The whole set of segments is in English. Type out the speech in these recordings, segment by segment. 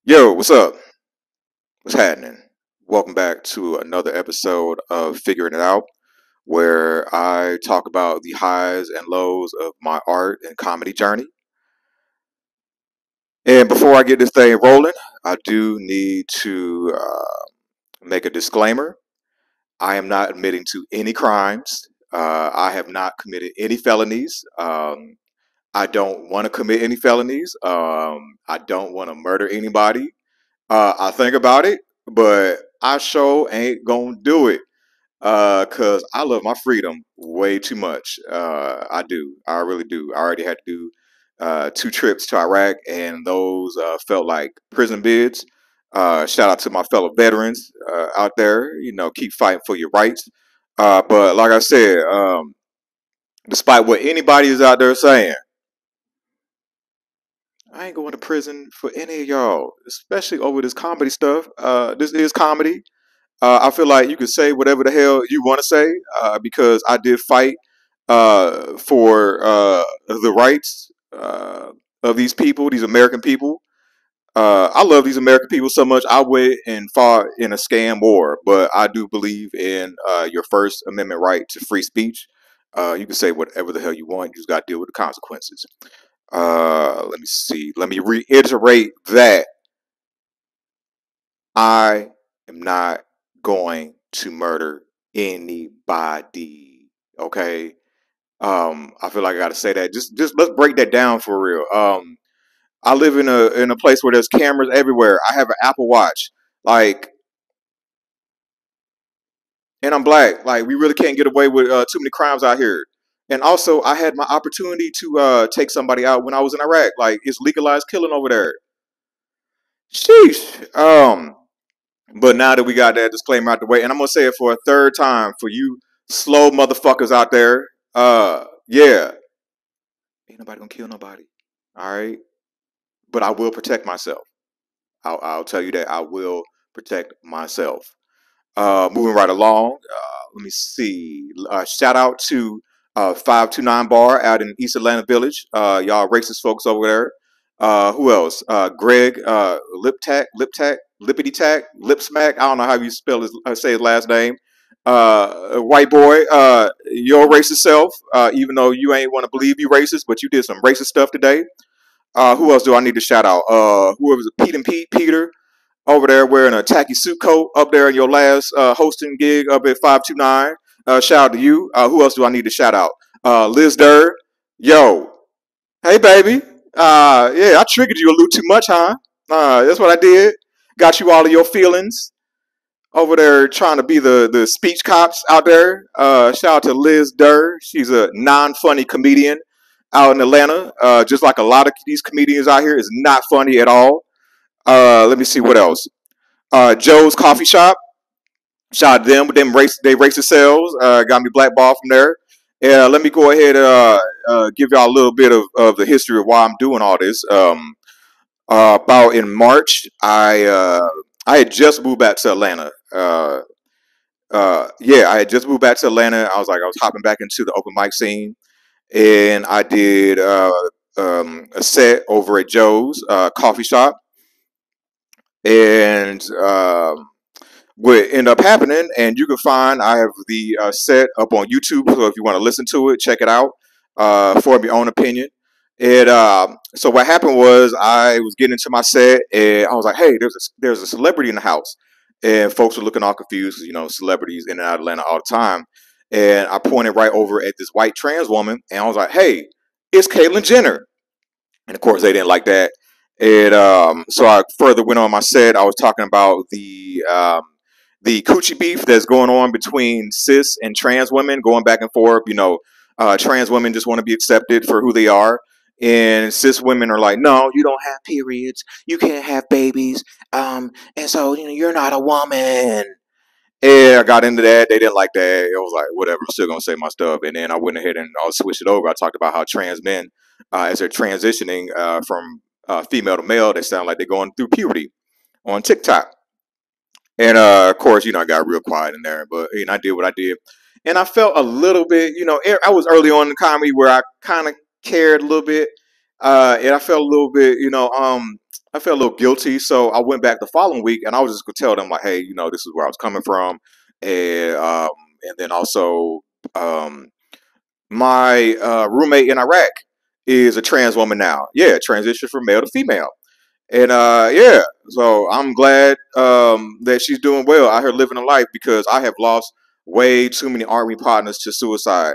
Yo, what's up? What's happening? Welcome back to another episode of Figuring It Out, where I talk about the highs and lows of my art and comedy journey. And before I get this thing rolling, I do need to make a disclaimer. I am not admitting to any crimes. I have not committed any felonies. I don't want to commit any felonies. I don't want to murder anybody. I think about it, but I sure ain't gonna do it. Cause I love my freedom way too much. I do. I really do. I already had to do two trips to Iraq, and those felt like prison bids. Shout out to my fellow veterans out there. You know, keep fighting for your rights. But like I said, despite what anybody is out there saying, I ain't going to prison for any of y'all, especially over this comedy stuff. This is comedy. I feel like you can say whatever the hell you want to say because I did fight for the rights of these people, these American people. I love these American people so much. I went and fought in a scam war, but I do believe in your First Amendment right to free speech. You can say whatever the hell you want. You just got to deal with the consequences. Let me see. Let me reiterate that I am not going to murder anybody. Okay. I feel like I gotta say that. Just let's break that down for real. I live in a place where there's cameras everywhere. I have an Apple Watch. Like, and I'm black. Like, we really can't get away with too many crimes out here. And also, I had my opportunity to take somebody out when I was in Iraq. Like, it's legalized killing over there. Sheesh. But now that we got that disclaimer out the way, and I'm gonna say it for a third time for you slow motherfuckers out there. Yeah, ain't nobody gonna kill nobody. All right, but I will protect myself. I'll tell you that I will protect myself. Moving right along. Let me see. Shout out to 529 Bar out in East Atlanta Village. Y'all racist folks over there. Who else? Greg Lippity Tack, Lip Smack. I don't know how you spell his say his last name. White boy, your racist self. Even though you ain't want to believe you racist, but you did some racist stuff today. Who else do I need to shout out? Whoever's Pete and Peter over there wearing a tacky suit coat up there in your last hosting gig up at 529. Shout out to you. Who else do I need to shout out? Liz Durr. Yo. Hey, baby. Yeah, I triggered you a little too much, huh? That's what I did. Got you all of your feelings over there trying to be the speech cops out there. Shout out to Liz Durr. She's a non-funny comedian out in Atlanta. Just like a lot of these comedians out here is not funny at all. Let me see what else. Joe's Coffee Shop. Shout out to them. They race themselves. Got me blackballed from there. Yeah, let me go ahead and give y'all a little bit of the history of why I'm doing all this. About in March, I had just moved back to Atlanta. Yeah, I had just moved back to Atlanta. I was hopping back into the open mic scene, and I did a set over at Joe's Coffee Shop, and what ended up happening, and you can find I have the set up on YouTube. So if you want to listen to it, check it out. Form your own opinion. It so what happened was I was getting into my set, and I was like, "Hey, there's a celebrity in the house," and folks were looking all confused. 'Cause, you know, celebrities in and out of Atlanta all the time. And I pointed right over at this white trans woman, and I was like, "Hey, it's Caitlyn Jenner." And of course, they didn't like that. And so I further went on my set. I was talking about the coochie beef that's going on between cis and trans women, going back and forth. You know, trans women just want to be accepted for who they are, and cis women are like, no, you don't have periods, you can't have babies, and so you know you're not a woman. And I got into that. They didn't like that. It was like, whatever. I'm still gonna say my stuff. And then I went ahead and I switched it over. I talked about how trans men, as they're transitioning from female to male, they sound like they're going through puberty on TikTok. And of course, you know, I got real quiet in there, but you know, I did what I did, and I felt a little bit, you know, I was early on in comedy where I kind of cared a little bit, and I felt a little bit, you know, I felt a little guilty, so I went back the following week, and I was just gonna tell them like, hey, this is where I was coming from, and and then also um, my roommate in Iraq is a trans woman now. Yeah, transition from male to female. And yeah, so I'm glad that she's doing well out here living a life because I have lost way too many army partners to suicide.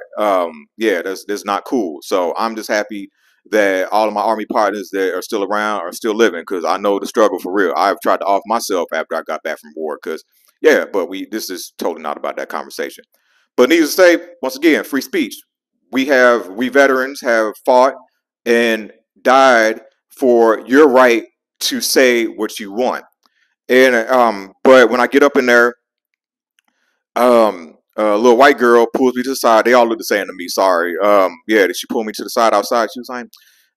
Yeah, that's not cool. So I'm just happy that all of my army partners that are still around are still living because I know the struggle for real. I've tried to off myself after I got back from war because yeah, but this is totally not about that conversation. But needless to say, once again, free speech. We veterans have fought and died for your right to say what you want. And but when I get up in there, a little white girl pulls me to the side. They all look the same to me. Sorry. Yeah, she pulled me to the side outside. She was like,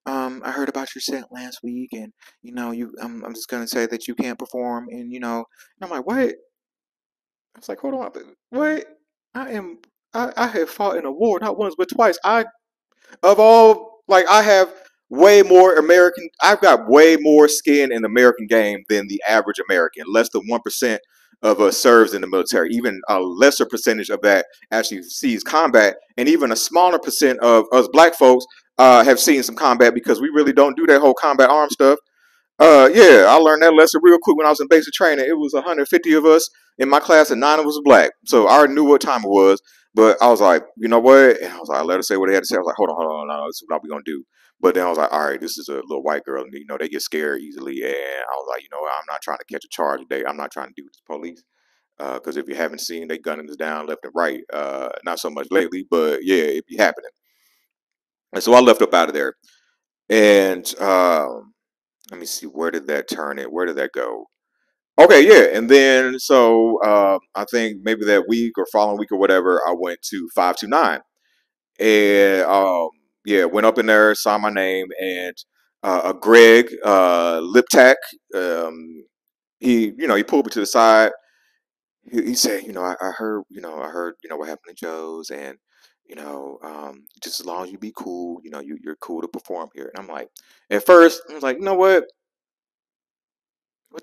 I heard about your set last week, and I'm just gonna say that you can't perform, and and I'm like, what? I was like, hold on, what? I am. I have fought in a war not once but twice. I have way more American. I've got way more skin in the American game than the average American. Less than 1% of us serves in the military. Even a lesser percentage of that actually sees combat, and even a smaller percent of us black folks have seen some combat because we really don't do that whole combat arm stuff. Yeah, I learned that lesson real quick when I was in basic training. It was 150 of us in my class, and 9 of us was black. So I already knew what time it was. But I was like, you know what? And I was like, I let her say what they had to say. I was like, hold on, no, this is what we gonna do. But then I was like, all right, this is a little white girl, and they get scared easily. And I was like, I'm not trying to catch a charge today. I'm not trying to do with the police. Because if you haven't seen, they gunning us down left and right. Not so much lately, but yeah, it be happening. And so I left up out of there. And let me see, where did that turn it? Where did that go? Okay, yeah, and then so I think maybe that week or following week or whatever, I went to 529, and yeah, went up in there, saw my name, and Greg Liptak, he pulled me to the side. He said, I heard, what happened to Joe's, and just as long as you be cool, you're cool to perform here. And I'm like, at first, I was like, you know what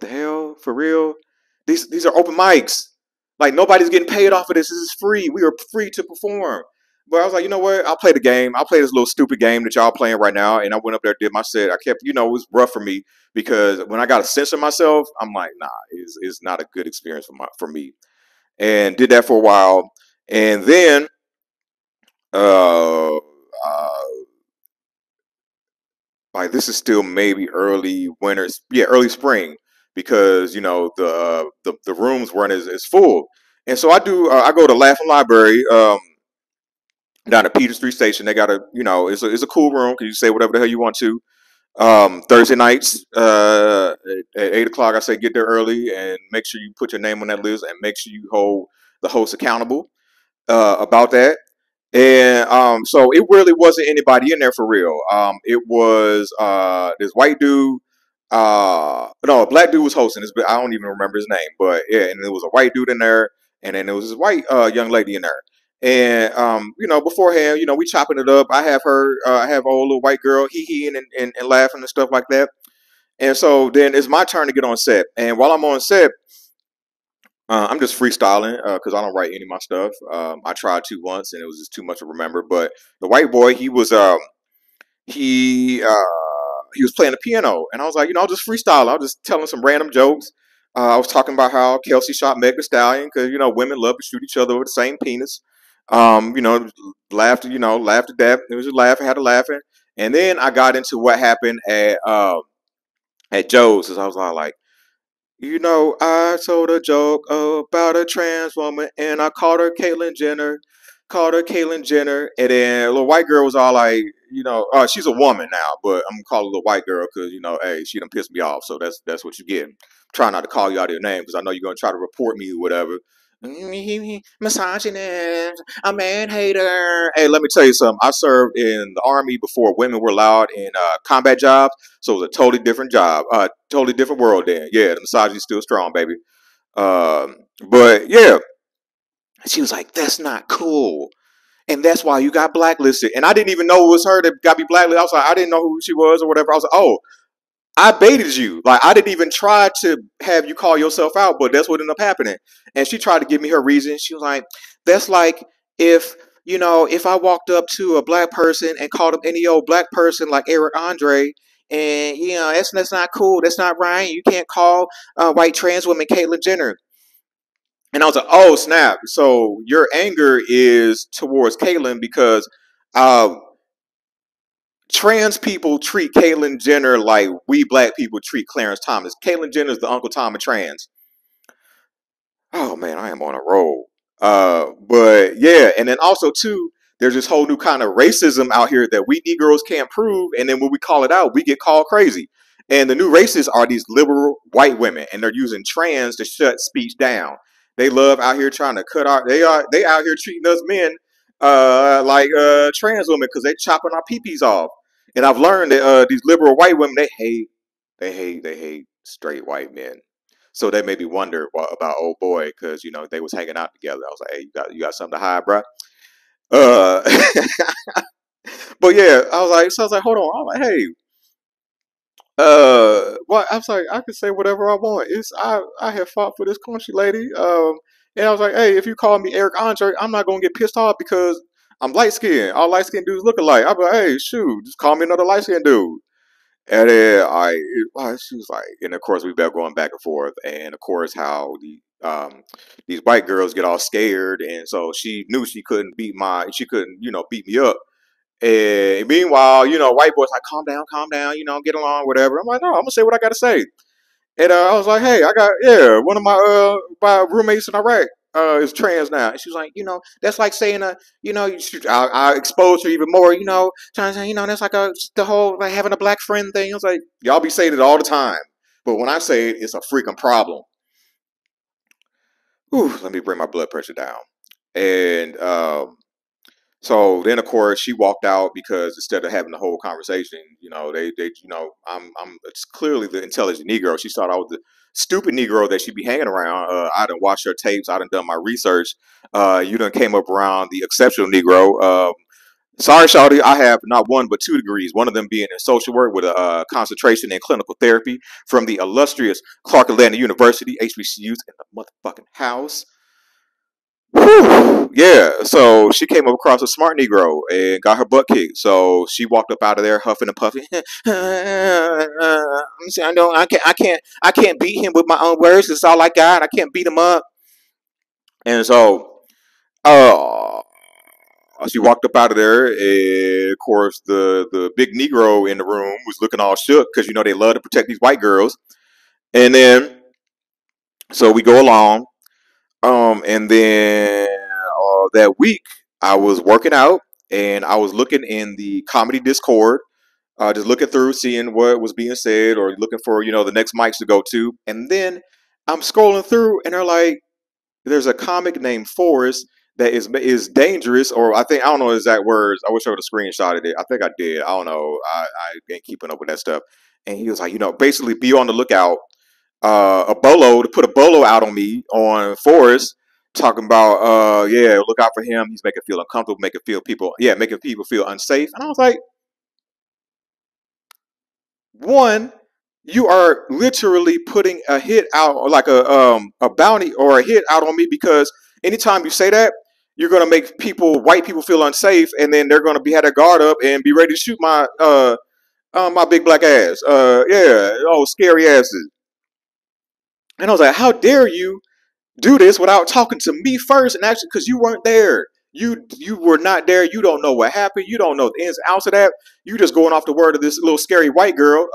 the hell? For real? These are open mics. Like nobody's getting paid off of this. This is free. We are free to perform. But I was like, you know what? I'll play the game. I'll play this little stupid game that y'all playing right now. And I went up there, did my set. I kept, it was rough for me because when I got to censor myself, I'm like, nah, it's not a good experience for me. And did that for a while. And then uh, uh like this is still maybe early winter, yeah, early spring, because the rooms weren't as full, and so I go to Laughing Library down at Peter Street Station. They got it's a cool room because you say whatever the hell you want to. Thursday nights at 8 o'clock, I say get there early and make sure you put your name on that list and make sure you hold the host accountable about that. And so it really wasn't anybody in there for real. It was this white dude. No, a black dude was hosting this, but I don't even remember his name. But yeah, and there was a white dude in there, and then there was this white young lady in there. And beforehand, we chopping it up. I have old little white girl, hee and laughing and stuff like that. And so then it's my turn to get on set. And while I'm on set, I'm just freestyling because I don't write any of my stuff. I tried to once, and it was just too much to remember. But the white boy, he he was playing the piano, and I was like, I'll just freestyle. I was just telling some random jokes. I was talking about how Kelsey shot Meg Thee Stallion because women love to shoot each other with the same penis. Laughed, laughed at that. It was just laughing, had a laughing, and then I got into what happened at Joe's, because I was all like. I told a joke about a trans woman, and I called her Caitlyn Jenner. Called her Caitlyn Jenner, and then a little white girl was all like, she's a woman now, but I'm gonna call her a little white girl because hey, she done pissed me off, so that's what you get. Try not to call you out of your name because I know you're gonna try to report me or whatever. Misogynist, a man hater. Hey, let me tell you something. I served in the army before women were allowed in combat jobs, so it was a totally different job, totally different world. Then, yeah, the misogyny's still strong, baby. But yeah, she was like, "That's not cool." And that's why you got blacklisted. And I didn't even know it was her that got me blacklisted. I was like, I didn't know who she was or whatever. I was like, oh, I baited you. Like I didn't even try to have you call yourself out, but that's what ended up happening. And she tried to give me her reason. She was like, "That's like if if I walked up to a black person and called him any old black person like Eric Andre, and that's not cool. That's not right. You can't call white trans woman Caitlyn Jenner." And I was like, "Oh snap! So your anger is towards Caitlyn because." Uh, Trans people treat Caitlyn Jenner like we black people treat Clarence Thomas. Caitlyn Jenner is the Uncle Tom of trans. Oh man, I am on a roll. But yeah, and then also too, there's this whole new kind of racism out here that we Negroes can't prove, and then when we call it out, we get called crazy. And the new racists are these liberal white women, and they're using trans to shut speech down. They love out here trying to cut our. They out here treating us men like trans women because they chopping our peepees off. And I've learned that these liberal white women they hate straight white men. So they made me wonder about old boy because they was hanging out together. I was like, hey, you got something to hide, bro. Uh, but yeah, I was like, hold on. I'm like, hey, well, I was like, I can say whatever I want. I have fought for this country, lady. And I was like, hey, if you call me Eric Andre, I'm not gonna get pissed off because I'm light skinned. All light skinned dudes look alike. I'm like, hey, shoot, just call me another light skinned dude. And then she was like, and of course we better going back and forth, and of course how these white girls get all scared, and so she knew she couldn't beat me up. And meanwhile, white boys like calm down, get along, whatever. I'm like, no, I'm gonna say what I gotta say. And I was like, hey, I got one of my roommates in Iraq is trans now. And she was like, that's like saying I exposed her even more, trying to say, that's like the whole like having a black friend thing. I was like, y'all be saying it all the time, but when I say it, it's a freaking problem. Whew, let me bring my blood pressure down. And so then, of course, she walked out because instead of having the whole conversation, it's clearly the intelligent Negro. She thought I was the stupid Negro that she'd be hanging around. I done watched her tapes. I done my research. You done came up around the exceptional Negro. Sorry, Shawty, I have not one but 2 degrees. One of them being in social work with a concentration in clinical therapy from the illustrious Clark Atlanta University, HBCUs in the motherfucking house. Whew. Yeah, so she came up across a smart Negro and got her butt kicked. So she walked up out of there huffing and puffing. I can't beat him with my own words. It's all I got. I can't beat him up. And so, uh, she walked up out of there, and of course, the big Negro in the room was looking all shook because they love to protect these white girls. And then, so we go along. And then that week I was working out and I was looking in the comedy Discord, just looking through, seeing what was being said or looking for, the next mics to go to. And then I'm scrolling through and they're like, there's a comic named Forrest that is dangerous, or I don't know exact words. I wish I would have screenshotted it. I think I did. I don't know. I ain't keeping up with that stuff. And he was like, basically be on the lookout a bolo to put a bolo out on me on Forrest, talking about yeah, look out for him. He's making feel uncomfortable, making people feel unsafe. And I was like, one, you are literally putting a hit out, or like a bounty or a hit out on me, because anytime you say that, you're gonna make white people feel unsafe, and then they're gonna be had their guard up and be ready to shoot my big black ass. Yeah, oh scary asses. And I was like, how dare you do this without talking to me first? And actually, because you weren't there. You were not there. You don't know what happened. You don't know the ins and outs of that. You just going off the word of this little scary white girl.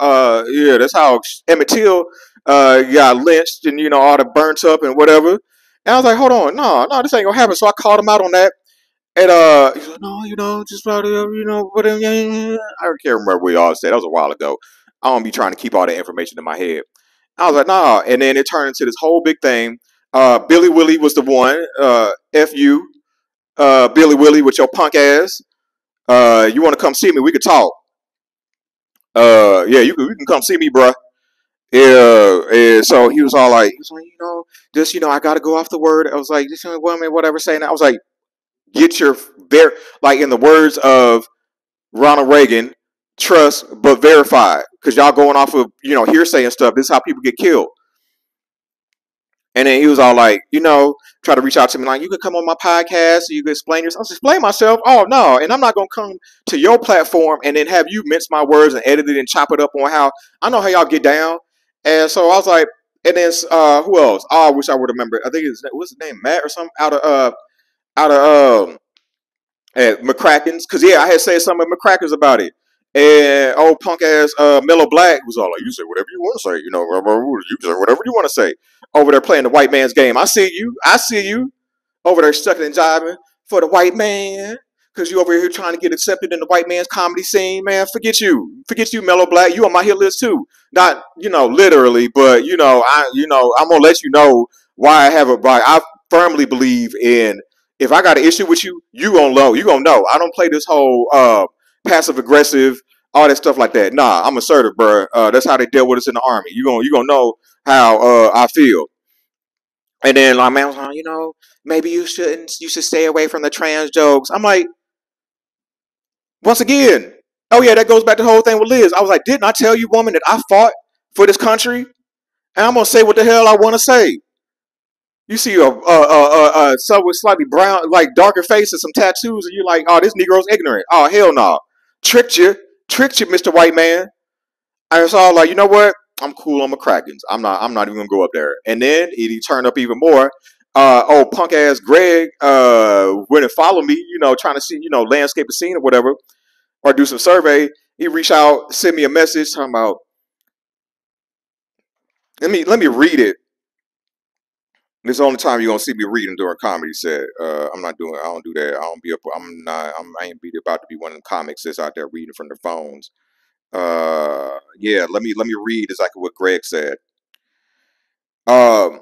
Yeah, that's how Emmett Till got lynched and all the burnt up and whatever. And I was like, hold on, no, this ain't gonna happen. So I called him out on that. And he's like, no, just about but I can't remember what we all said. That was a while ago. I don't be trying to keep all that information in my head. I was like, nah. And then it turned into this whole big thing. Billy Willie was the one. F you, Billy Willie, with your punk ass. You want to come see me? We could talk. Yeah, you can come see me, bruh. Yeah, and so just I gotta go off the word. I was like, just woman, whatever, saying that. I was like, get your very, like in the words of Ronald Reagan, trust but verify, because y'all going off of hearsay and stuff. This is how people get killed. And then he was all like, try to reach out to me like, you could come on my podcast, you could explain yourself. Explain myself. Oh no, and I'm not gonna come to your platform and then have you mince my words and edit it and chop it up on how I know how y'all get down. And so I was like, and then who else? Oh, I wish I would remember. I think what's his name, Matt or something, out of at McCracken's, because yeah, I had said something at McCracken's about it. And old punk ass Mellow Black was all like, "You say whatever you want to say, you say whatever you want to say." Over there playing the white man's game. I see you over there sucking and jiving for the white man, because you over here trying to get accepted in the white man's comedy scene, man. Forget you, Mellow Black. You on my hit list too. Not literally, but I'm gonna let you know why I have a why I firmly believe in. If I got an issue with you, you gonna know. I don't play this whole passive aggressive, all that stuff like that. Nah, I'm assertive, bro. That's how they deal with us in the army. You gonna know how I feel. And then like man was like, maybe you should stay away from the trans jokes. I'm like, once again, oh yeah, that goes back to the whole thing with Liz. I was like, didn't I tell you, woman, that I fought for this country? And I'm gonna say what the hell I want to say. You see some with slightly brown, like darker face and some tattoos, and you're like, oh, this Negro's ignorant. Oh, hell no. Tricked you. Tricked you, Mr. White Man. I was all like, you know what? I'm cool on McCracken's. I'm not even gonna go up there. And then he turned up even more. Punk ass Greg went and followed me, trying to see, landscape the scene or whatever, or do some survey. He reached out, sent me a message talking about, let me read it. This is the only time you're gonna see me reading during comedy set. I don't do that. I don't be up. I ain't be about to be one of the comics that's out there reading from their phones. Yeah, let me read exactly what Greg said. Um,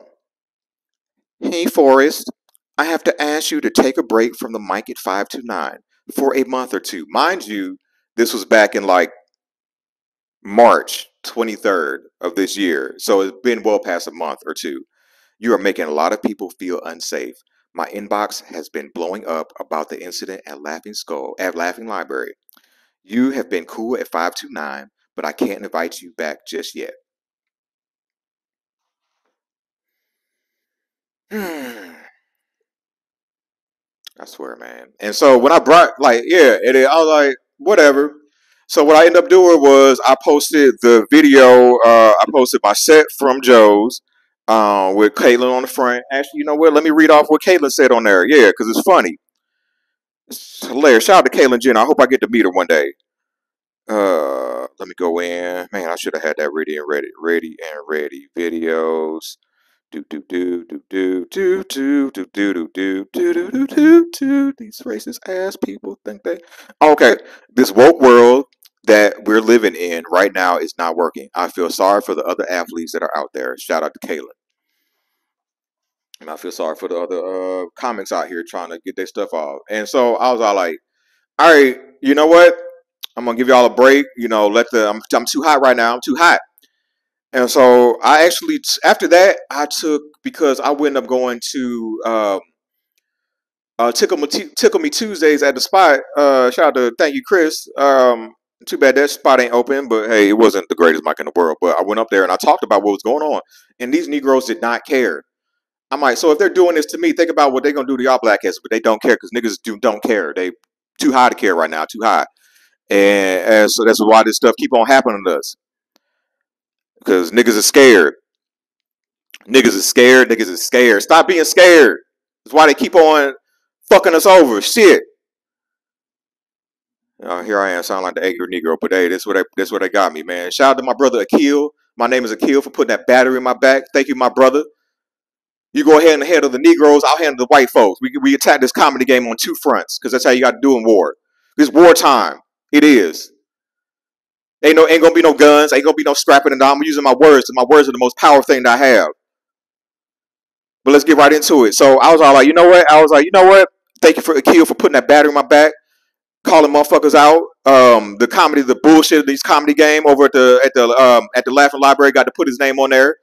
hey Forrest, I have to ask you to take a break from the mic at 529 for a month or two. Mind you, this was back in like March 23rd of this year, so it's been well past a month or two. You are making a lot of people feel unsafe. My inbox has been blowing up about the incident at Laughing Library. You have been cool at 529, but I can't invite you back just yet. I swear, man. And so when I brought, like, yeah, I was like, whatever. So what I ended up doing was I posted the video. I posted my set from Joe's with Caitlin on the front. Actually, you know what? Let me read off what Caitlin said on there. Yeah, because it's funny. It's hilarious. Shout out to Caitlin Jenner. I hope I get to meet her one day. Let me go in. Man, I should have had that ready videos. Do do do do do do do do do do do do do do do. These racist ass people think they okay. This woke world that we're living in right now is not working. I feel sorry for the other athletes that are out there. Shout out to Caitlin. And I feel sorry for the other comics out here trying to get their stuff off. And so I was all like, all right, you know what? I'm gonna give y'all a break. I'm too hot right now. I'm too hot. And so I actually, after that, I took, because I wound up going to Tickle Me Tuesdays at the spot. Shout out to, thank you, Chris. Too bad that spot ain't open, but hey, it wasn't the greatest mic in the world. But I went up there and I talked about what was going on, and these Negroes did not care. I'm like, so if they're doing this to me, think about what they're gonna do to y'all black ass, but they don't care because niggas don't care. They too high to care right now, too high, and so that's why this stuff keep on happening to us because niggas are scared. Niggas is scared. Niggas is scared. Stop being scared. That's why they keep on fucking us over. Shit. Here I am, sound like the angry Negro, but hey, that's what they got me, man. Shout out to my brother Akil. My name is Akil for putting that battery in my back. Thank you, my brother. You go ahead and handle the Negroes. I'll handle the white folks. We attack this comedy game on two fronts because that's how you got to do in war. It's wartime. It is. Ain't gonna be no guns. Ain't gonna be no scrapping and I'm using my words. And my words are the most powerful thing that I have. But let's get right into it. So I was all like, you know what? Thank you for Akil for putting that battery in my back, calling motherfuckers out. The bullshit of these comedy game over at the Laughing Library got to put his name on there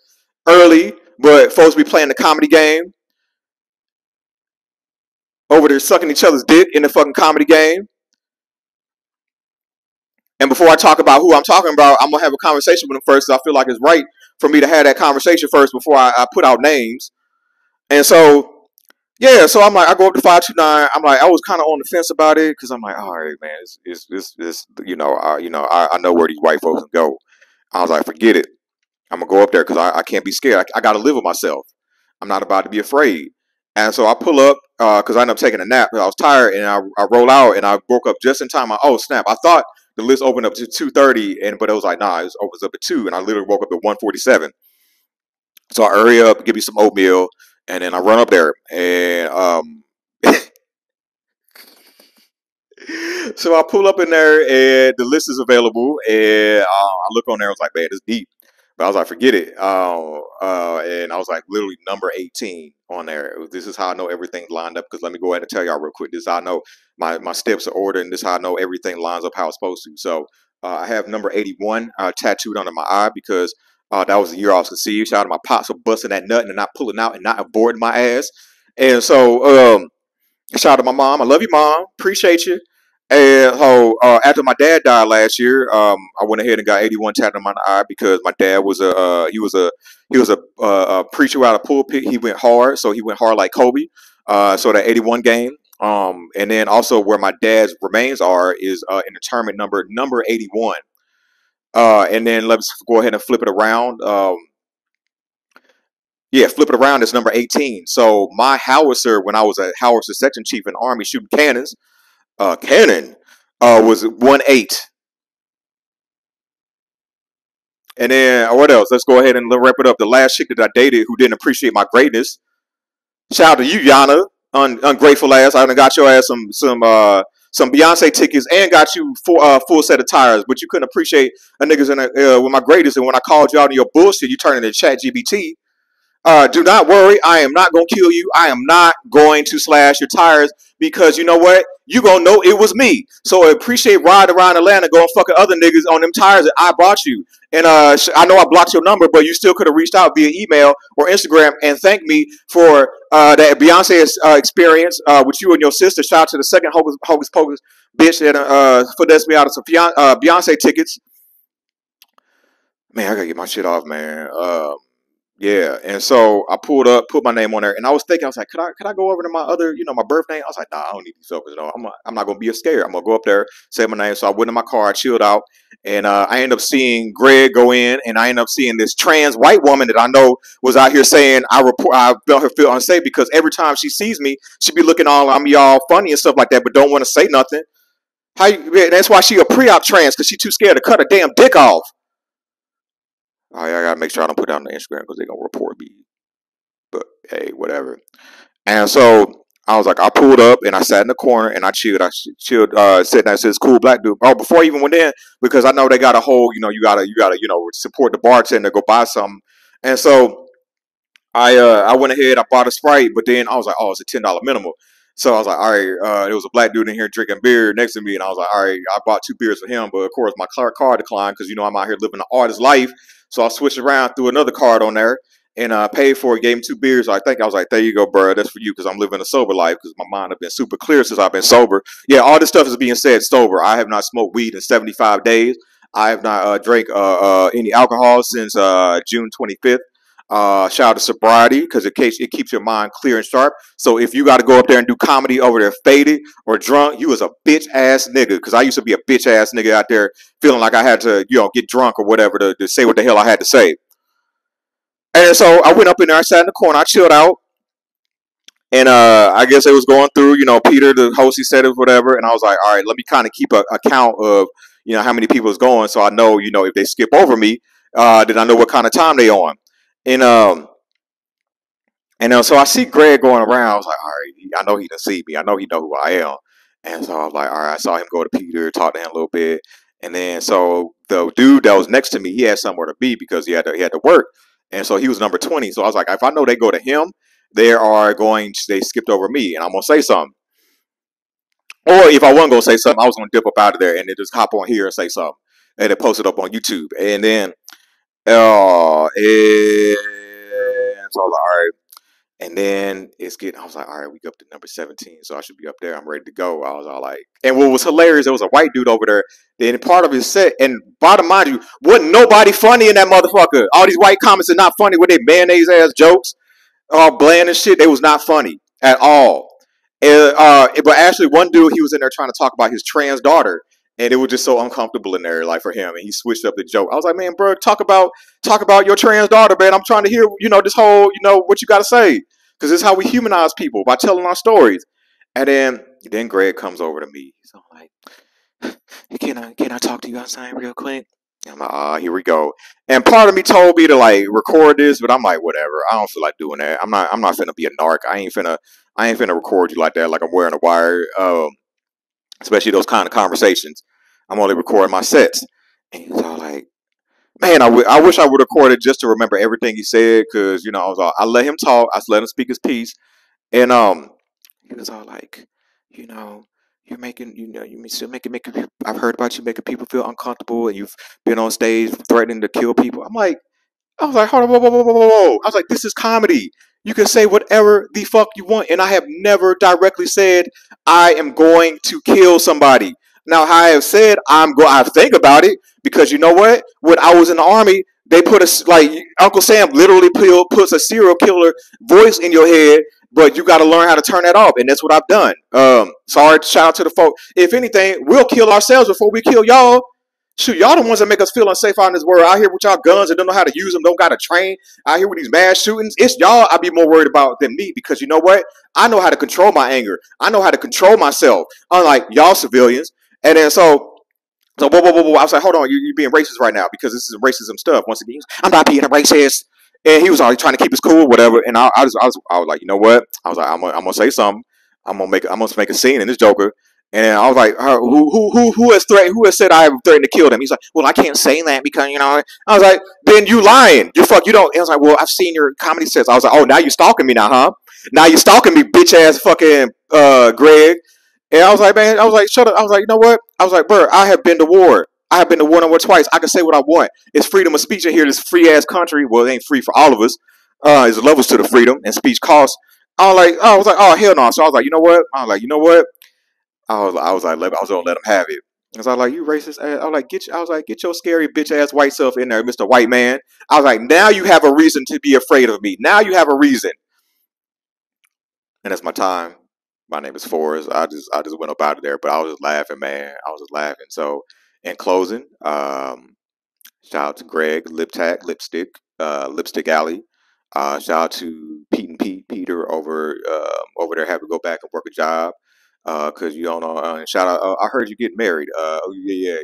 early, but folks be playing the comedy game over there sucking each other's dick in the fucking comedy game. And before I talk about who I'm talking about, I'm gonna have a conversation with them first. 'Cause I feel like it's right for me to have that conversation first before I put out names. And so yeah, so I'm like, I go up to 529. I'm like, I was kind of on the fence about it because I'm like, all right, man, it's I know where these white folks can go. I was like, forget it. I'm gonna go up there because I can't be scared. I got to live with myself. I'm not about to be afraid. And so I pull up because I ended up taking a nap. I was tired, and I roll out, and I woke up just in time. Oh snap! I thought the list opened up to 2:30, but it was like, nah, it opens up at 2, and I literally woke up at 1:47. So I hurry up, give me some oatmeal, and then I run up there, and so I pull up in there and the list is available, and I look on there. I was like, man, it's deep, but I was like, forget it. And I was like, literally number 18 on there. This is how I know everything lined up. Because let me go ahead and tell y'all real quick. This is how I know my steps are ordered, and this is how I know everything lines up how it's supposed to. So I have number 81 tattooed under my eye because that was the year I was conceived. Shout out to my pops for busting that nut and not pulling out and not aborting my ass. And so shout out to my mom. I love you, mom. Appreciate you. And so after my dad died last year, I went ahead and got 81 tattooed on my eye because my dad was a preacher out of pulpit. He went hard, so he went hard like Kobe. So that 81 game. And then also where my dad's remains are is in the tournament number 81. And then let's go ahead and flip it around. Yeah, flip it around. It's number 18. So my howitzer, when I was a howitzer section chief in the Army shooting cannons, cannon was 1-8. And then what else? Let's go ahead and wrap it up. The last chick that I dated who didn't appreciate my greatness. Shout out to you, Yana, ungrateful ass. I done got your ass some Beyonce tickets and got you full set of tires, but you couldn't appreciate a niggas with my greatest. And when I called you out on your bullshit, you turned into Chat GBT. Do not worry. I am not going to kill you. I am not going to slash your tires because you know what? You going to know it was me. So I appreciate riding around Atlanta going fucking other niggas on them tires that I bought you. And I know I blocked your number, but you still could have reached out via email or Instagram and thanked me for that Beyonce experience with you and your sister. Shout out to the second Hocus Pocus bitch that finessed me out of some Beyonce tickets. Man, I got to get my shit off, man. Yeah, and so I pulled up, put my name on there, and I was thinking, I was like, could I go over to my other, my birth name? I was like, nah, I don't need these fuckers. No, I'm not gonna be scared. I'm gonna go up there, say my name. So I went in my car, I chilled out, and I ended up seeing Greg go in, and I ended up seeing this trans white woman that I know was out here saying I felt her feel unsafe because every time she sees me, she be looking all I'm all funny and stuff like that, but don't want to say nothing. That's why she a pre-op trans because she too scared to cut her damn dick off. I gotta make sure I don't put it on the Instagram because they're gonna report me. But hey, whatever. And so I was like, I pulled up and I sat in the corner and I chilled. I chilled, sitting there. Says cool black dude. Oh, before I even went in because I know they got a whole, you gotta, support the bartender, go buy something. And so I went ahead, I bought a Sprite, but then I was like, oh, it's a $10 minimum. So I was like, all right, there was a black dude in here drinking beer next to me, and I was like, all right, I bought 2 beers for him, but of course my card declined because I'm out here living the artist life. So I switched around, threw another card on there, and paid for it. Gave him 2 beers. I think I was like, there you go, bro, that's for you because I'm living a sober life because my mind has been super clear since I've been sober. Yeah, all this stuff is being said sober. I have not smoked weed in 75 days. I have not drank any alcohol since June 25th. Shout out to sobriety because it keeps your mind clear and sharp. So if you got to go up there and do comedy over there faded or drunk, you was a bitch ass nigga. Because I used to be a bitch ass nigga out there feeling like I had to get drunk or whatever to say what the hell I had to say. And so I went up in there, I sat in the corner, I chilled out, and I guess it was going through. Peter, the host, he said it was whatever, and I was like, all right, let me kind of keep a count of how many people is going, so I know if they skip over me, then I know what kind of time they on. And so I see Greg going around. I was like, all right, I know he done see me. I know he know who I am. And so I was like, all right, I saw him go to Peter, talk to him a little bit. And then so the dude that was next to me, he had somewhere to be because he had to work. And so he was number 20. So I was like, if I know they go to him, they skipped over me and I'm going to say something. Or if I wasn't going to say something, I was going to dip up out of there and then just hop on here and say something. And then post it up on YouTube. And then, and so I was like, all right. And then I was like, all right, we go up to number 17, so I should be up there. I'm ready to go. I was all like, and what was hilarious, there was a white dude over there. Then part of his set, and bottom mind you, wasn't nobody funny in that motherfucker. All these white comments are not funny with their mayonnaise ass jokes, all bland and shit. They was not funny at all. But actually, one dude, he was in there trying to talk about his trans daughter, and it was just so uncomfortable in there, like for him. And he switched up the joke. I was like, man, bro, talk about your trans daughter, man. I'm trying to hear, this whole, what you got to say, because this is how we humanize people, by telling our stories. And then Greg comes over to me. So I'm like, can I talk to you outside real quick? I'm like, here we go. And part of me told me to like record this, but I'm like, whatever. I don't feel like doing that. I'm not finna be a narc. I ain't finna record you like that, like I'm wearing a wire. Especially those kind of conversations. I'm only recording my sets. And he was all like, man, I wish I would have recorded just to remember everything he said, because I let him talk. I let him speak his piece, and he was all like, you know, you're making, you still making. I've heard about you making people feel uncomfortable, and you've been on stage threatening to kill people. I was like, hold on, whoa, whoa, whoa, whoa, whoa. I was like, this is comedy. You can say whatever the fuck you want, and I have never directly said I am going to kill somebody. Now, how I have said I think about it, because you know what? When I was in the army, they put like Uncle Sam literally puts a serial killer voice in your head, but you got to learn how to turn that off, and that's what I've done. Sorry, shout out to the folk. If anything, we'll kill ourselves before we kill y'all. Shoot, y'all the ones that make us feel unsafe out in this world. Out here with y'all guns and don't know how to use them, don't got to train. Out here with these mass shootings. It's y'all I'd be more worried about than me, because you know what? I know how to control my anger. I know how to control myself, unlike y'all civilians. And then so whoa, whoa, whoa, whoa. I was like, hold on, you're being racist right now, because this is racism stuff. Once again, I'm not being a racist. And he was always trying to keep us cool, whatever. And I was like, you know what? I was like, I'm gonna say something. I'm gonna make a scene in this Joker. And I was like, who has said I have threatened to kill them? He's like, well, I can't say that because I was like, then you lying. You don't. And I was like, well, I've seen your comedy sets. I was like, oh, now you stalking me now, huh? Now you stalking me, bitch ass fucking Greg. And I was like, man, I was like, shut up. I was like, you know what? I was like, bro, I have been to war. I have been to war number twice. I can say what I want. It's freedom of speech in here. This free ass country. Well, it ain't free for all of us. There's levels to the freedom, and speech costs. I was like, oh hell no. So I was like, you know what? I was gonna let him have it. I was like, you racist ass. I was like, get your scary bitch ass white self in there, Mr. White Man. I was like, now you have a reason to be afraid of me. Now you have a reason. And that's my time. My name is Forrest. I just went up out of there, but I was just laughing, man. I was just laughing. So in closing, shout out to Greg, Lipstick Alley. Shout out to Pete and Peter over there having to go back and work a job. Cause you don't know. And shout out. I heard you get married. Oh yeah.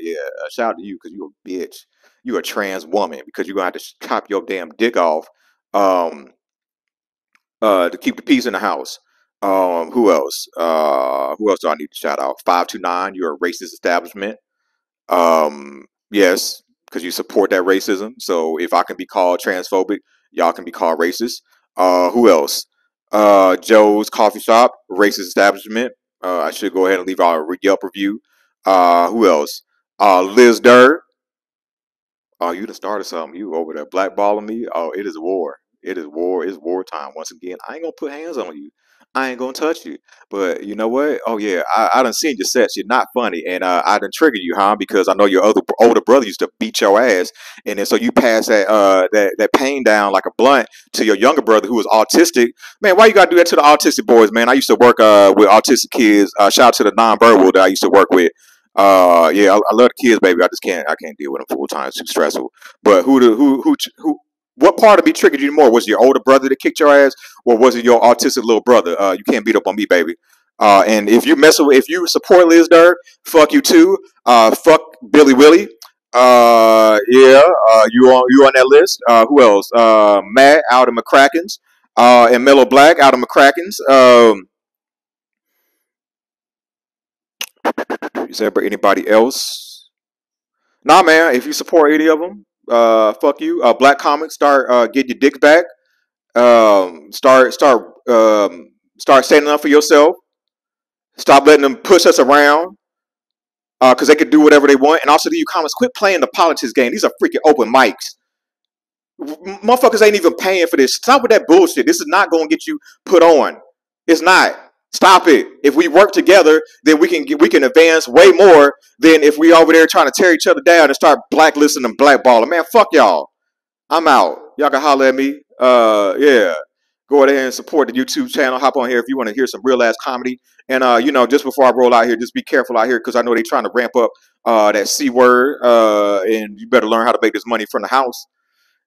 Shout out to you, cause you a bitch. You a trans woman, because you're gonna have to chop your damn dick off. Um, to keep the peace in the house. Who else? Who else do I need to shout out? 529. You're a racist establishment. Yes, because you support that racism. So if I can be called transphobic, y'all can be called racist. Who else? Joe's Coffee Shop, racist establishment. I should go ahead and leave our Yelp review. Who else? Liz Durr. Oh, you the started something. You over there blackballing me. Oh, it is war. It is war. It's wartime. Once again, I ain't gonna put hands on you. I ain't gonna touch you. But you know what? Oh yeah, I done seen your sets. You're not funny, and I done triggered you, huh? Because I know your other older brother used to beat your ass, and then so you pass that pain down like a blunt to your younger brother who was autistic. Man, why you gotta do that to the autistic boys, man? I used to work with autistic kids. Shout out to the nonverbal that I used to work with. Yeah, I love the kids, baby. I can't deal with them full time. It's too stressful. But what part of me triggered you more? Was it your older brother that kicked your ass, or was it your autistic little brother? You can't beat up on me, baby. And if you support Liz Durr, fuck you too. Fuck Billy Willie. Yeah, you on that list. Who else? Matt out of McCracken's. And Mellow Black out of McCracken's. Is there anybody else? Nah, man. If you support any of them, fuck you. Black comics, start getting your dicks back. Start standing up for yourself. Stop letting them push us around. Because they can do whatever they want. And also, do you comics quit playing the politics game? These are freaking open mics. Motherfuckers ain't even paying for this. Stop with that bullshit. This is not going to get you put on. It's not. Stop it. If we work together, then we can advance way more than if we over there trying to tear each other down and start blacklisting and blackballing. Man, fuck y'all. I'm out. Y'all can holler at me. Yeah. Go ahead and support the YouTube channel. Hop on here if you want to hear some real ass comedy. And just before I roll out here, just be careful out here because I know they trying to ramp up that C word. And you better learn how to make this money from the house.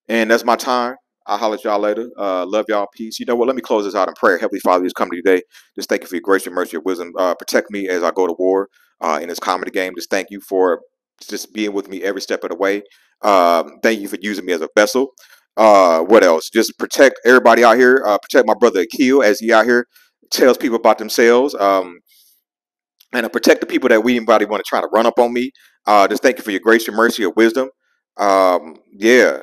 And that's my time. I'll holler at y'all later. Love y'all. Peace. You know what? Let me close this out in prayer. Heavenly Father, just come to you today. Just thank you for your grace, your mercy, your wisdom. Protect me as I go to war in this comedy game. Just thank you for just being with me every step of the way. Thank you for using me as a vessel. What else? Just protect everybody out here. Protect my brother Akil as he out here tells people about themselves. And protect the people that we anybody want to try to run up on me. Just thank you for your grace, your mercy, your wisdom. Yeah.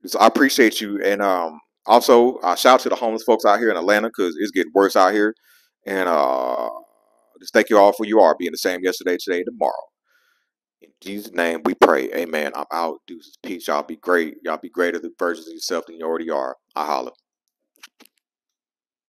So I appreciate you, and also shout out to the homeless folks out here in Atlanta because it's getting worse out here. And just thank you all for you are being the same yesterday, today, tomorrow. In Jesus' name, we pray. Amen. I'm out. Deuces, peace. Y'all be great. Y'all be greater the versions of yourself than you already are. I holla.